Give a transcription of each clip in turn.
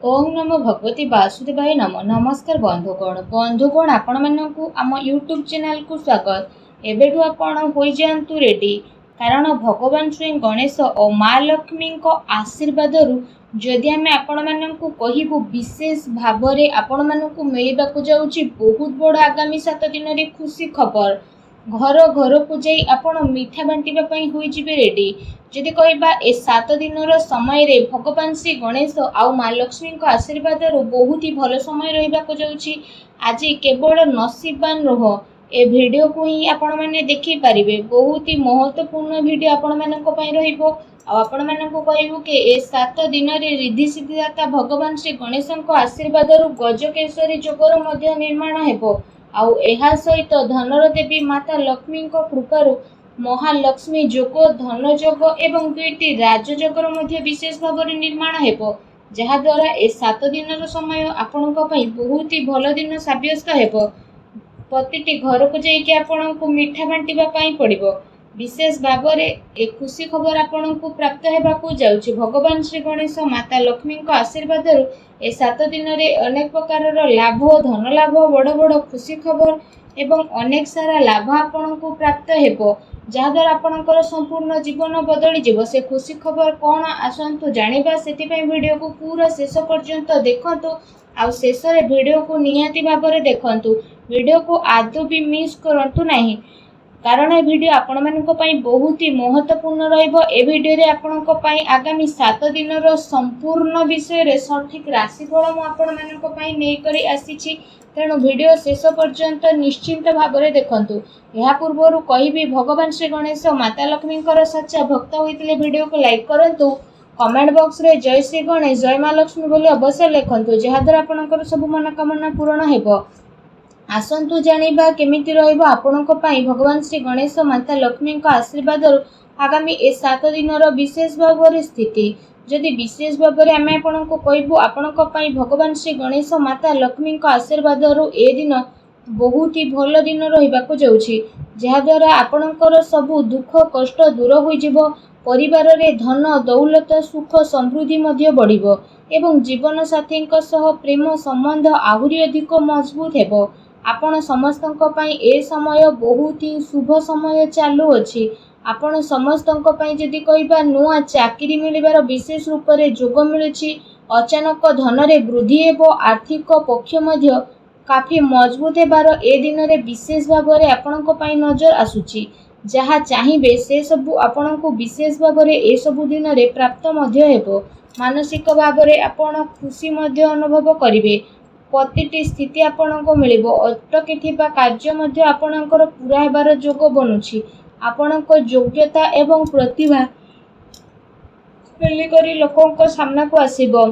ओम नमो भगवती वासुदेवाय नमो। नमस्कार बंधुगण आपण मानकु आम यूट्यूब चैनल को स्वागत। एबेठु आपण होई जांतु रेडी, कारण भगवान श्री गणेश और माँ लक्ष्मी को आशीर्वाद जदि आम आपण मानकु कहिबु विशेष भावरे आपण मानकु मिलिबाकु जाउची बहुत बड़ आगामी 7 दिन रे खुशी खबर। घर घर को जाई आपण मिठा बांटिबा पई होई जिबे रेडी। जदि कहबा ए 7 दिन समय रे भगवान श्री गणेश आउ माँ लक्ष्मी को आशीर्वाद बहुत ही भल समय रहिबाकु जाउची। आज केवल नसीबवान रह ए वीडियो को ही आपण माने देखि पारिबे। बहुत ही महत्वपूर्ण वीडियो आपण मानक पई रहिबो। आपण मानक कहबो कि ए 7 दिन रे रिद्धि सिद्धिदाता भगवान श्री गणेश को आशीर्वाद गजकेशरी जोगर मध्य निर्माण हेबो। आउ एहा सहित धनर देवी माता लक्ष्मी को कृपारु महालक्ष्मी जोग, धन जोग एवं 2टी राजयोगर मध्य विशेष भाव निर्माण हेबो, जहा द्वारा ए 7 दिन समय आपणक पई बहुत ही भल दिन साब्यस्त हेबो। प्रतिटी घर को जाइके आपणक मिठा बांटिबा पई पड़िबो। विशेष भाव ए खुशी खबर आपणक प्राप्त हेबाकु जाउछि। भगवान श्री गणेश माता लक्ष्मी को आशीर्वाद ए 7 दिन रे अनेक प्रकार लाभ, धन लाभ, बड़ बड़ खुशी खबर एवं अनेक सारा लाभ आपणक प्राप्त हेबो, जहाद्वारा आपणकर संपूर्ण जीवन बदली जीव। से खुशी खबर कौन आसतु जानिबा, सेतिपई वीडियो को पूरा शेष पर्यंत देखंतु। आ शेष रे वीडियो को निहाती भाबरे देखंतु। वीडियो को आदौ भी मिस करंतु नाही, कारण ए वीडियो आपण मानक पई बहुत ही महत्वपूर्ण रहिबो। ए वीडियो रे आपणक पई आगामी 7 दिन रो संपूर्ण विषय रे सठिक राशिफल मु आपण मानक पई नै करी आसीछि। तेणु वीडियो शेष पर्यंत निश्चिंत भाबरे देखंतु। या पूर्वरु कहिबी भगवान श्री गणेश माता लक्ष्मी सच्चा भक्त होइतिले वीडियो को लाइक करंतु। कमेंट बॉक्स रे जय श्री गणेश, जय माँ लक्ष्मी बोली अवश्य लिखंतु, जहाद्वारा आपणकर सब मनोकामना पूर्ण हेबो। आसंतु जानिबा केमिति रहइबो आपणक पई भगवान श्री गणेश माता लक्ष्मी आशीर्वाद आगामी ए 7 दिन विशेष भाव स्थिति। जदि विशेष भाव में आम आपको कहबू आपणक पई भगवान श्री गणेश माता लक्ष्मी आशीर्वाद ए दिन बहुत ही भल दिन रहिबाकु जाउछि, जहाद्वारा आपणकर सबु दुख कष्ट दूर होई जिवो। परिवार रे धन दौलत सुख समृद्धि मध्य बढ़िबो एवं जीवन साथी प्रेम संबंध आहुरी अधिक मजबूत हेबो। आपण समस्तक पई ए समय बहुत ही शुभ समय चालू अछि। आपण समस्तक पई जदि कहबा नुआ चाकरी मिलिबार विशेष रूप रे जोग मिलुछि। अचानक धन रे वृद्धि हेबो। आर्थिक पक्ष मध्य काफी मजबूत हेबार ए दिन रे विशेष भाव रे आपणक पई नजर आसुछि। जहा चाहिबे से सबु आपणक विशेष भाव रे ए सबु दिन रे प्राप्त मध्य हेबो। मानसिक भाव रे आपण खुशी मध्य अनुभव करिवे। प्रतिटी स्थिति आपणको मिलिबो। अटकी थिबा कार्य मध्य आपणकर पूरा हेबार जोग बनुछि। आपणक योग्यता एवं प्रतिभा करी लोकंक सामना को आसीबो।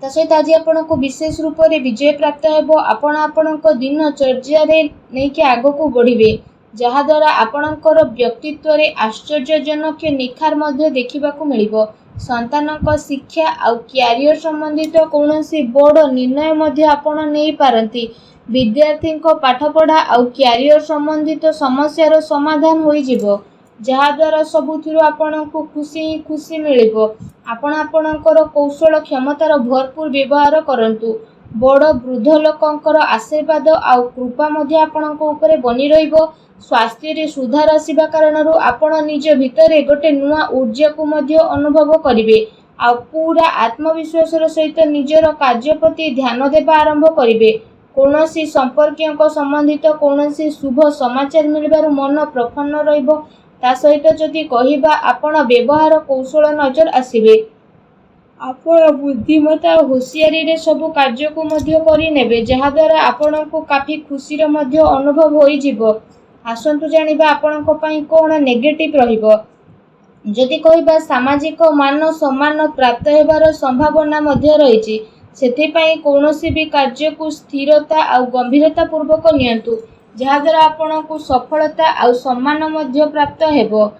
ता सहित आज आपणको विशेष रूप रे विजय प्राप्त हेबो। आपण आपणक दिन चर्या रे नेकी आगो को बढ़िबे, जहा द्वारा आपणकर व्यक्तित्व रे आश्चर्यजनक निखार मध्य देखिबाकू मिलिबो। संतानक शिक्षा आउ क्यारियर संबंधित कौनसी बड़ निर्णय मध्य आपण नहीं पारंती। विद्यार्थी को पाठपढ़ा आउ क्यारियर संबंधित समस्यार समाधान होई जिवो, जहा द्वारा सबुथिरु आपणको खुशी मिलिबो। आपण आपणकर कौशल क्षमतार भरपूर व्यवहार करंतु। बड़ वृद्ध लोकंकर आशीर्वाद आउ कृपा मध्य आपणको ऊपर बनी रहिबो। स्वास्थ्य रे सुधार आसीबा कारणरु आपण निज भितरे गोटे नुआ ऊर्जा को मध्य अनुभव करिवे। आ पूरा आत्मविश्वास सहित निजर कार्य प्रति ध्यान देबा आरंभ करिवे। कौनसी संपर्कियों को संबंधित कौनसी शुभ समाचार मिलबार मन प्रफुल्ल रहिबो। ता सहित जदि कहिबा आपण व्यवहार कौशल नजर आसीबे। आपण बुद्धिमत्ता होशियारी रे सब कार्य को मध्य करि नेबे, जहा द्वारा आपण को काफी खुशी रे मध्य अनुभव होई जिवो। आसंतु जानिबा आपणक पई कोन नेगेटिव रहिबो। जदि कहिबा सामाजिक मान सम्मान प्राप्त हेबार संभावना मध्य रहिछि। सेथिपई कौनसी भी कार्य को स्थिरता और गंभीरता पूर्वक नियंतु, जहा द्वारा आपणक सफलता और सम्मान मध्य प्राप्त हेबो।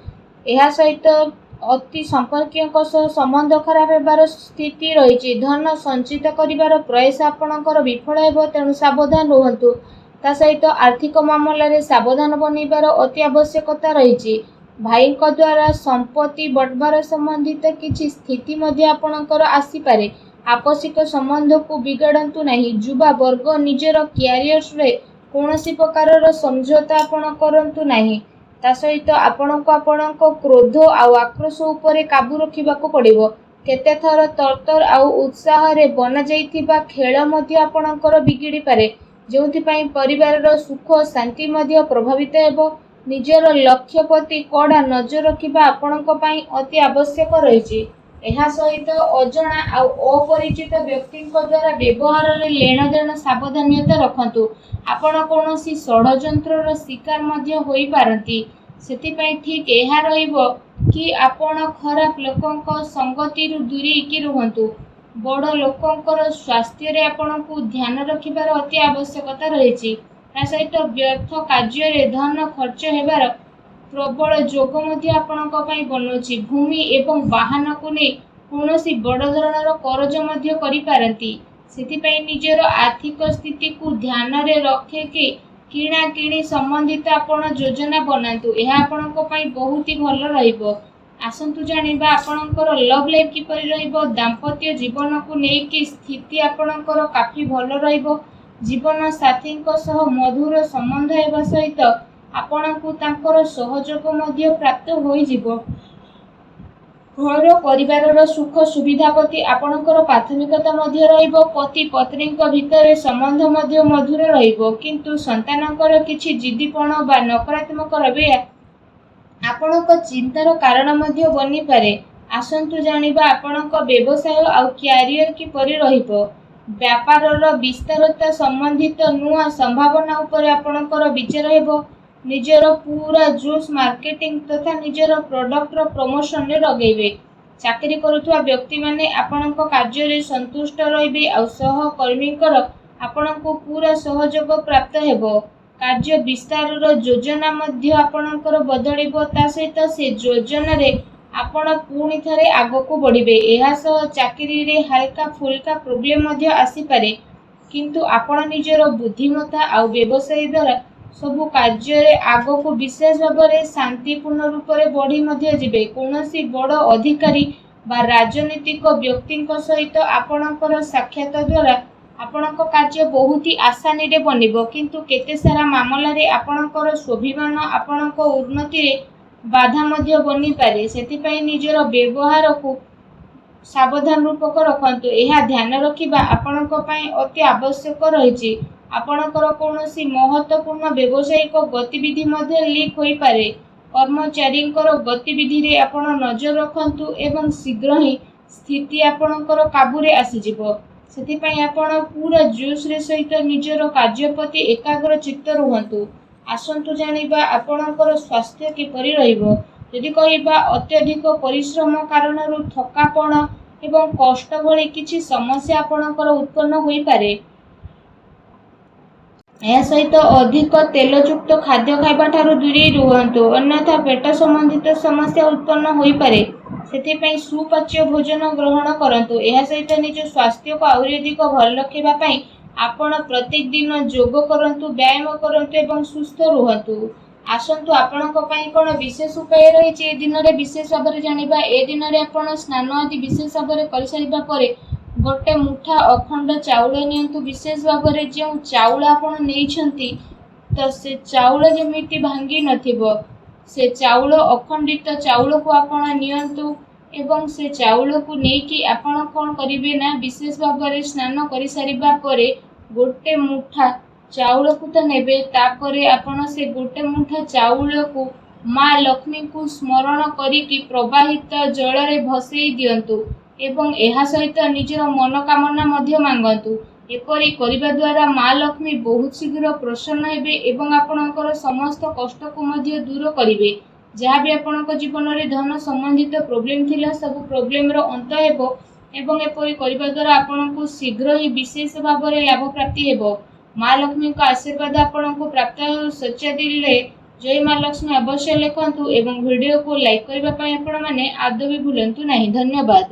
एहा सहित अति संपर्कियों सह संबंध खराब हेबार स्थिति रहिछि। धन संचित करिवार प्रयास आपणकर विफल हेबो, तेणु सावधान रुहंतु। ता सहित आर्थिक मामला रे सावधान बनिबार अति आवश्यकता रहिछि। भाई द्वारा संपत्ति बंटवार संबंधित किछि स्थिति मध्य आपणकर आसी पारे। आपसिक संबंध को बिगाड़ंतु नहीं। युवा वर्ग निजर क्यारियर्स रे कौनसी प्रकार समझौता आपण करंतु नहीं। ता सहित आपणको आपणको क्रोध आउ आक्रोश उपरे काबू रखिबाको पड़िबो। केते थर तरतर आउ उत्साह रे बना जाइथिबा खेल मध्य आपणकर बिगिड़ी पारे, जोंथि पई परिवारर सुख शांति मध्य प्रभावित हेबो। निजर लक्ष्य प्रति कड़ा नजर रखिबा आपणको पई अति आवश्यक रहिछि। ଏହା ସହିତ ଅଜଣା ଆଉ ଅପରିଚିତ ବ୍ୟକ୍ତିଙ୍କ ଦ୍ୱାରା ବ୍ୟବହାରରେ ଲେଣଦେଣ ସାବଧାନତା ରଖନ୍ତୁ। ଆପଣ କୌଣସି ଷଡ଼ଯନ୍ତ୍ରର ଶିକାର ମଧ୍ୟ ହୋଇପାରନ୍ତି। ସେଥିପାଇଁ ଠିକ୍ ଏହା ରହିବ କି ଆପଣ ଖରାପ ଲୋକଙ୍କ ସଙ୍ଗତିରୁ ଦୂରେଇକି ରୁହନ୍ତୁ। ବଡ଼ ଲୋକଙ୍କର ସ୍ୱାସ୍ଥ୍ୟରେ ଆପଣଙ୍କୁ ଧ୍ୟାନ ରଖିବାର ଅତି ଆବଶ୍ୟକତା ରହିଛି। ତା ସହିତ ବ୍ୟର୍ଥ କାର୍ଯ୍ୟରେ ଧନ ଖର୍ଚ୍ଚ ହେବାର ପ୍ରବଳ ଯୋଗ ମଧ୍ୟ ଆପଣଙ୍କ ପାଇଁ ବନୁଛି। ଭୂମି ଏବଂ ବାହନକୁ ନେଇ କୌଣସି ବଡ଼ ଧରଣର କରଜ ମଧ୍ୟ କରିପାରନ୍ତି। ସେଥିପାଇଁ ନିଜର ଆର୍ଥିକ ସ୍ଥିତିକୁ ଧ୍ୟାନରେ ରଖିକି କିଣାକିଣି ସମ୍ବନ୍ଧିତ ଆପଣ ଯୋଜନା ବନାନ୍ତୁ। ଏହା ଆପଣଙ୍କ ପାଇଁ ବହୁତ ଭଲ ରହିବ। ଆସନ୍ତୁ ଜାଣିବା ଆପଣଙ୍କର ଲଭ୍ ଲାଇଫ୍ କିପରି ରହିବ। ଦାମ୍ପତ୍ୟ ଜୀବନକୁ ନେଇକି ସ୍ଥିତି ଆପଣଙ୍କର କାଫି ଭଲ ରହିବ। ଜୀବନ ସାଥୀଙ୍କ ସହ ମଧୁର ସମ୍ବନ୍ଧ ହେବା ସହିତ ଆପଣଙ୍କୁ ତାଙ୍କର ସହଯୋଗ ମଧ୍ୟ ପ୍ରାପ୍ତ ହୋଇଯିବ। ଘର ପରିବାରର ସୁଖ ସୁବିଧା ପ୍ରତି ଆପଣଙ୍କର ପ୍ରାଥମିକତା ମଧ୍ୟ ରହିବ। ପତି ପତ୍ନୀଙ୍କ ଭିତରେ ସମ୍ବନ୍ଧ ମଧ୍ୟ ମଧୁର ରହିବ। କିନ୍ତୁ ସନ୍ତାନଙ୍କର କିଛି ଜିଦ୍ଦିପଣ ବା ନକାରାତ୍ମକ ରବୈୟା ଆପଣଙ୍କ ଚିନ୍ତାର କାରଣ ମଧ୍ୟ ବନିପାରେ। ଆସନ୍ତୁ ଜାଣିବା ଆପଣଙ୍କ ବ୍ୟବସାୟ ଆଉ କ୍ୟାରିୟର କିପରି ରହିବ। ବ୍ୟାପାରର ବିସ୍ତାରତା ସମ୍ବନ୍ଧିତ ନୂଆ ସମ୍ଭାବନା ଉପରେ ଆପଣଙ୍କର ବିଚାର ହେବ। ନିଜର ପୂରା ଜୋସ୍ ମାର୍କେଟିଂ ତଥା ନିଜର ପ୍ରଡକ୍ଟର ପ୍ରମୋସନରେ ଲଗେଇବେ। ଚାକିରି କରୁଥିବା ବ୍ୟକ୍ତିମାନେ ଆପଣଙ୍କ କାର୍ଯ୍ୟରେ ସନ୍ତୁଷ୍ଟ ରହିବେ ଆଉ ସହକର୍ମୀଙ୍କର ଆପଣଙ୍କୁ ପୂରା ସହଯୋଗ ପ୍ରାପ୍ତ ହେବ। କାର୍ଯ୍ୟ ବିସ୍ତାରର ଯୋଜନା ମଧ୍ୟ ଆପଣଙ୍କର ବଦଳିବ। ତା ସହିତ ସେ ଯୋଜନାରେ ଆପଣ ପୁଣି ଥରେ ଆଗକୁ ବଢ଼ିବେ। ଏହା ସହ ଚାକିରିରେ ହାଲକା ଫୁଲକା ପ୍ରୋବ୍ଲେମ ମଧ୍ୟ ଆସିପାରେ, କିନ୍ତୁ ଆପଣ ନିଜର ବୁଦ୍ଧିମତ୍ତା ଆଉ ବ୍ୟବସାୟ ଦ୍ୱାରା ସବୁ କାର୍ଯ୍ୟରେ ଆଗକୁ ବିଶେଷ ଭାବରେ ଶାନ୍ତିପୂର୍ଣ୍ଣ ରୂପରେ ବଢ଼ି ମଧ୍ୟ ଯିବେ। କୌଣସି ବଡ଼ ଅଧିକାରୀ ବା ରାଜନୈତିକ ବ୍ୟକ୍ତିଙ୍କ ସହିତ ଆପଣଙ୍କର ସାକ୍ଷାତ ଦ୍ୱାରା ଆପଣଙ୍କ କାର୍ଯ୍ୟ ବହୁତ ଆସାନୀରେ ବନିବ, କିନ୍ତୁ କେତେ ସାରା ମାମଲାରେ ଆପଣଙ୍କର ସ୍ୱାଭିମାନ ଆପଣଙ୍କ ଉନ୍ନତିରେ ବାଧା ମଧ୍ୟ ବନିପାରେ। ସେଥିପାଇଁ ନିଜର ବ୍ୟବହାରକୁ ସାବଧାନ ରୂପକ ରଖନ୍ତୁ। ଏହା ଧ୍ୟାନ ରଖିବା ଆପଣଙ୍କ ପାଇଁ ଅତି ଆବଶ୍ୟକ ରହିଛି। ଆପଣଙ୍କର କୌଣସି ମହତ୍ତ୍ୱପୂର୍ଣ୍ଣ ବ୍ୟବସାୟିକ ଗତିବିଧି ମଧ୍ୟ ଲିକ୍ ହୋଇପାରେ। କର୍ମଚାରୀଙ୍କର ଗତିବିଧିରେ ଆପଣ ନଜର ରଖନ୍ତୁ ଏବଂ ଶୀଘ୍ର ହିଁ ସ୍ଥିତି ଆପଣଙ୍କର କାବୁରେ ଆସିଯିବ। ସେଥିପାଇଁ ଆପଣ ପୂରା ଜୋସ୍ରେ ସହିତ ନିଜର କାର୍ଯ୍ୟ ପ୍ରତି ଏକାଗ୍ର ଚିତ୍ତ ରୁହନ୍ତୁ। ଆସନ୍ତୁ ଜାଣିବା ଆପଣଙ୍କର ସ୍ୱାସ୍ଥ୍ୟ କିପରି ରହିବ। ଯଦି କହିବା ଅତ୍ୟଧିକ ପରିଶ୍ରମ କାରଣରୁ ଥକାପଣ ଏବଂ କଷ୍ଟ ଭଳି କିଛି ସମସ୍ୟା ଆପଣଙ୍କର ଉତ୍ପନ୍ନ ହୋଇପାରେ। ଏହା ସହିତ ଅଧିକ ତେଲଯୁକ୍ତ ଖାଦ୍ୟ ଖାଇବା ଠାରୁ ଦୂରେଇ ରୁହନ୍ତୁ, ଅନ୍ୟଥା ପେଟ ସମ୍ବନ୍ଧିତ ସମସ୍ୟା ଉତ୍ପନ୍ନ ହୋଇପାରେ। ସେଥିପାଇଁ ସୁପାଚ୍ୟ ଭୋଜନ ଗ୍ରହଣ କରନ୍ତୁ। ଏହା ସହିତ ନିଜ ସ୍ୱାସ୍ଥ୍ୟକୁ ଆହୁରି ଅଧିକ ଭଲ ରଖିବା ପାଇଁ ଆପଣ ପ୍ରତ୍ୟେକ ଦିନ ଯୋଗ କରନ୍ତୁ, ବ୍ୟାୟାମ କରନ୍ତୁ ଏବଂ ସୁସ୍ଥ ରୁହନ୍ତୁ। ଆସନ୍ତୁ ଆପଣଙ୍କ ପାଇଁ କ'ଣ ବିଶେଷ ଉପାୟ ରହିଛି ଏ ଦିନରେ ବିଶେଷ ଭାବରେ ଜାଣିବା। ଏ ଦିନରେ ଆପଣ ସ୍ନାନ ଆଦି ବିଶେଷ ଭାବରେ କରିସାରିବା ପରେ ଗୋଟେ ମୁଠା ଅଖଣ୍ଡ ଚାଉଳ ନିଅନ୍ତୁ। ବିଶେଷ ଭାବରେ ଯେଉଁ ଚାଉଳ ଆପଣ ନେଇଛନ୍ତି ତ ସେ ଚାଉଳ ଯେମିତି ଭାଙ୍ଗି ନଥିବ, ସେ ଚାଉଳ ଅଖଣ୍ଡିତ ଚାଉଳକୁ ଆପଣ ନିଅନ୍ତୁ ଏବଂ ସେ ଚାଉଳକୁ ନେଇକି ଆପଣ କ'ଣ କରିବେ ନା ବିଶେଷ ଭାବରେ ସ୍ନାନ କରିସାରିବା ପରେ ଗୋଟେ ମୁଠା ଚାଉଳକୁ ତ ନେବେ, ତାପରେ ଆପଣ ସେ ଗୋଟେ ମୁଠା ଚାଉଳକୁ ମା ଲକ୍ଷ୍ମୀଙ୍କୁ ସ୍ମରଣ କରିକି ପ୍ରବାହିତ ଜଳରେ ଭସେଇ ଦିଅନ୍ତୁ ଏବଂ ଏହା ସହିତ ନିଜର ମନୋକାମନା ମଧ୍ୟ ମାଗନ୍ତୁ। ଏପରି କରିବା ଦ୍ୱାରା ମା ଲକ୍ଷ୍ମୀ ବହୁତ ଶୀଘ୍ର ପ୍ରସନ୍ନ ହେବେ ଏବଂ ଆପଣଙ୍କର ସମସ୍ତ କଷ୍ଟକୁ ମଧ୍ୟ ଦୂର କରିବେ। ଯାହା ବି ଆପଣଙ୍କ ଜୀବନରେ ଧନ ସମ୍ବନ୍ଧିତ ପ୍ରୋବ୍ଲେମ ଥିଲା, ସବୁ ପ୍ରୋବ୍ଲେମର ଅନ୍ତ ହେବ ଏବଂ ଏପରି କରିବା ଦ୍ୱାରା ଆପଣଙ୍କୁ ଶୀଘ୍ର ହିଁ ବିଶେଷ ଭାବରେ ଲାଭ ପ୍ରାପ୍ତି ହେବ। ମା ଲକ୍ଷ୍ମୀଙ୍କ ଆଶୀର୍ବାଦ ଆପଣଙ୍କୁ ପ୍ରାପ୍ତ ହେଉ। ସଚ୍ଚା ଦିଲରେ ଜୟ ମା ଲକ୍ଷ୍ମୀ ଅବଶ୍ୟ ଲେଖନ୍ତୁ ଏବଂ ଭିଡ଼ିଓକୁ ଲାଇକ୍ କରିବା ପାଇଁ ଆପଣମାନେ ଆଦୌ ବି ଭୁଲନ୍ତୁ ନାହିଁ। ଧନ୍ୟବାଦ।